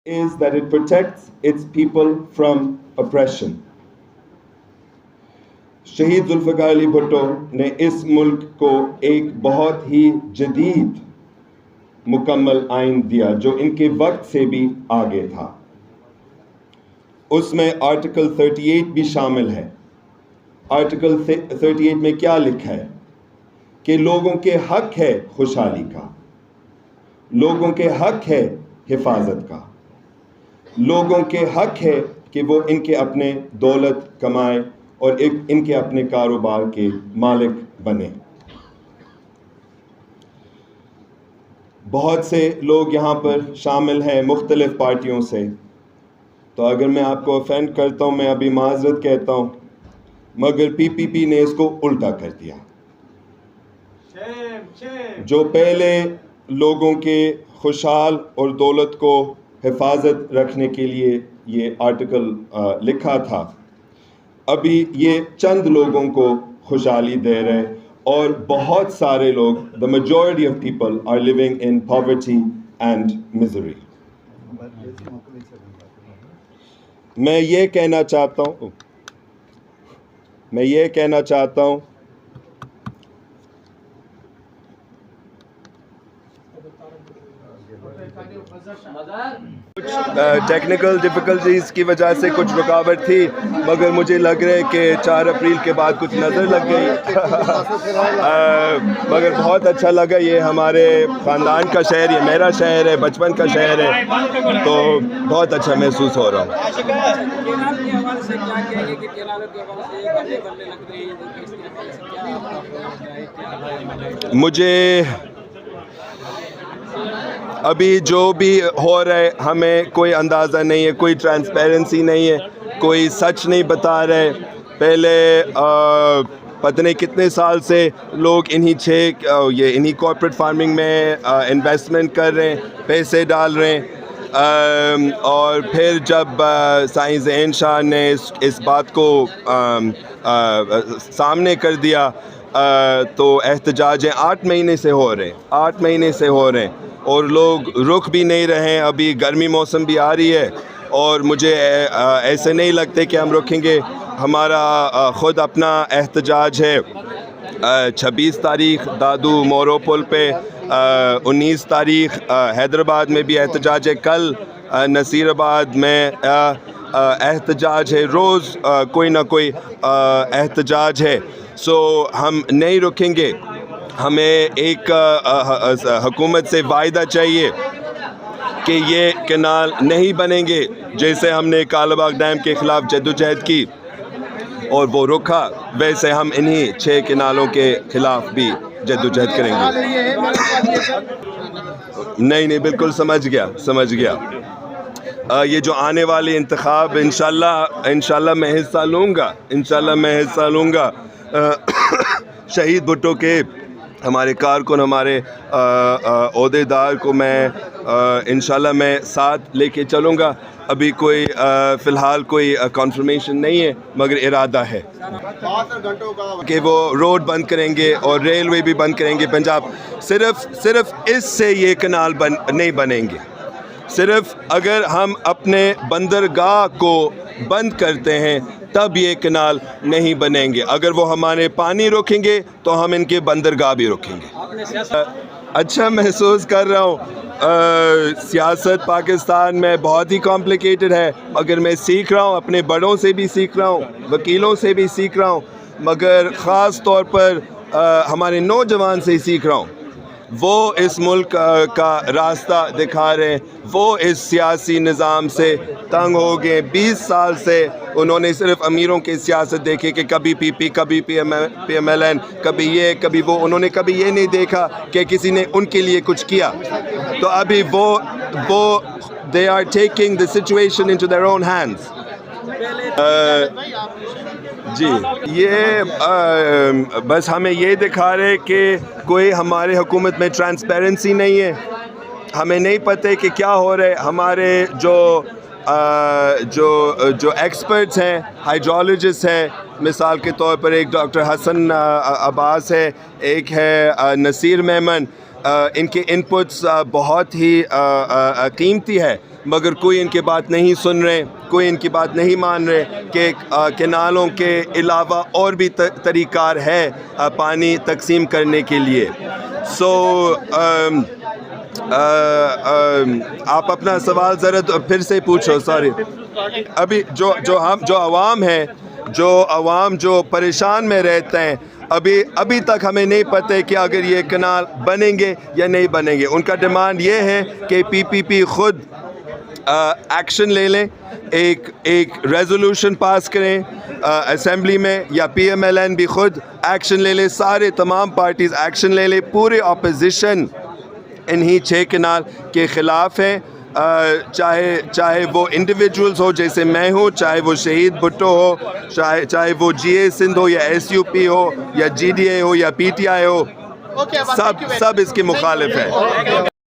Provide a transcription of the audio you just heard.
is that it protects its people from oppression. شہید ذوالفقار علی بھٹو نے اس ملک کو ایک بہت ہی جدید مکمل آئین دیا جو ان کے وقت سے بھی آگے تھا. اس میں آرٹیکل 38 بھی شامل ہے. آرٹیکل 38 میں کیا لکھا ہے کہ لوگوں کے حق ہے خوشحالی کا، لوگوں کے حق ہے حفاظت کا، لوگوں کے حق ہے کہ وہ ان کے اپنے دولت کمائیں اور ان کے اپنے کاروبار کے مالک بنیں. بہت سے لوگ یہاں پر شامل ہیں مختلف پارٹیوں سے، تو اگر میں آپ کو افینڈ کرتا ہوں میں ابھی معذرت کہتا ہوں، مگر پی پی پی نے اس کو الٹا کر دیا. جو پہلے لوگوں کے خوشحال اور دولت کو حفاظت رکھنے کے لیے یہ آرٹیکل لکھا تھا، ابھی یہ چند لوگوں کو خوشحالی دے رہے اور بہت سارے لوگ the majority of people are living in poverty and misery. میں یہ کہنا چاہتا ہوں ٹیکنیکل ڈیفیکلٹیز کی وجہ سے کچھ رکاوٹ تھی، مگر مجھے لگ رہا ہے کہ 4 اپریل کے بعد کچھ نظر لگ گئی. مگر بہت اچھا لگا. یہ ہمارے خاندان کا شہر، یہ میرا شہر ہے، بچپن کا شہر ہے، تو بہت اچھا محسوس ہو رہا ہوں. مجھے ابھی جو بھی ہو رہا ہے ہمیں کوئی اندازہ نہیں ہے، کوئی ٹرانسپیرنسی نہیں ہے، کوئی سچ نہیں بتا رہے. پہلے پتہ نہیں کتنے سال سے لوگ انہی کارپوریٹ فارمنگ میں انویسٹمنٹ کر رہے ہیں، پیسے ڈال رہے ہیں، اور پھر جب سائیں ذہین شاہ نے اس بات کو سامنے کر دیا تو احتجاجیں 8 مہینے سے ہو رہے ہیں اور لوگ رک بھی نہیں رہے ہیں. ابھی گرمی موسم بھی آ رہی ہے اور مجھے ایسے نہیں لگتے کہ ہم رکیں گے. ہمارا خود اپنا احتجاج ہے. 26 تاریخ دادو مورو پل پہ، 19 تاریخ حیدرآباد میں بھی احتجاج ہے، کل نصیر آباد میں احتجاج ہے. روز کوئی نہ کوئی احتجاج ہے. سو ہم نہیں رکیں گے. ہمیں ایک حکومت سے وعدہ چاہیے کہ یہ کینال نہیں بنیں گے، جیسے ہم نے کالا باغ ڈیم کے خلاف جدوجہد کی اور وہ رکا، ویسے ہم انہی 6 کینالوں کے خلاف بھی جدوجہد کریں گے. نہیں بالکل سمجھ گیا. یہ جو آنے والے انتخاب انشاءاللہ میں حصہ لوں گا. شہید بھٹو کے ہمارے کارکن، ہمارے عہدے دار کو میں انشاءاللہ میں ساتھ لے کے چلوں گا. ابھی فی الحال کوئی کنفرمیشن نہیں ہے، مگر ارادہ ہے کہ وہ روڈ بند کریں گے اور ریلوے بھی بند کریں گے پنجاب. صرف اس سے یہ کنال نہیں بنیں گے. صرف اگر ہم اپنے بندرگاہ کو بند کرتے ہیں تب یہ کنال نہیں بنیں گے. اگر وہ ہمارے پانی روکیں گے تو ہم ان کے بندرگاہ بھی روکیں گے. اچھا محسوس کر رہا ہوں. سیاست پاکستان میں بہت ہی کمپلیکیٹڈ ہے، مگر میں سیکھ رہا ہوں، اپنے بڑوں سے بھی سیکھ رہا ہوں، وکیلوں سے بھی سیکھ رہا ہوں، مگر خاص طور پر ہمارے نوجوان سے سیکھ رہا ہوں. وہ اس ملک کا راستہ دکھا رہے ہیں. وہ اس سیاسی نظام سے تنگ ہو گئے. 20 سال سے انہوں نے صرف امیروں کی سیاست دیکھی کہ کبھی پی پی، کبھی پی ایم ایل این، کبھی یہ کبھی وہ. انہوں نے کبھی یہ نہیں دیکھا کہ کسی نے ان کے لیے کچھ کیا. تو ابھی وہ they are taking the situation into their own hands. جی یہ بس ہمیں یہ دکھا رہے کہ کوئی ہمارے حکومت میں ٹرانسپیرنسی نہیں ہے. ہمیں نہیں پتہ کہ کیا ہو رہا ہے. ہمارے جو ایکسپرٹس ہیں، ہائیڈرولوجسٹ ہیں، مثال کے طور پر ایک ڈاکٹر حسن عباس ہے، ایک ہے نصیر میمن. ان کے انپٹس بہت ہی قیمتی ہے، مگر کوئی ان کی بات نہیں سن رہے، کوئی ان کی بات نہیں مان رہے کہ کنالوں کے علاوہ اور بھی طریقار ہے پانی تقسیم کرنے کے لیے. سو آپ اپنا سوال ذرا پھر سے پوچھو. سوری. ابھی جو عوام ہے، جو پریشان میں رہتے ہیں، ابھی تک ہمیں نہیں پتہ کہ اگر یہ کنال بنیں گے یا نہیں بنیں گے. ان کا ڈیمانڈ یہ ہے کہ PPP خود ایکشن لے لیں، ایک ریزولوشن پاس کریں اسمبلی میں، یا PMLN بھی خود ایکشن لے لے، سارے تمام پارٹیز ایکشن لے لے. پورے اپوزیشن انہی 6 کنال کے خلاف ہے، چاہے وہ انڈیویجولز ہو جیسے میں ہوں، چاہے وہ شہید بھٹو ہو، چاہے وہ GA سندھ ہو یا SUP ہو یا GDA ہو یا PTI ہو، سب اس کے مخالف ہیں.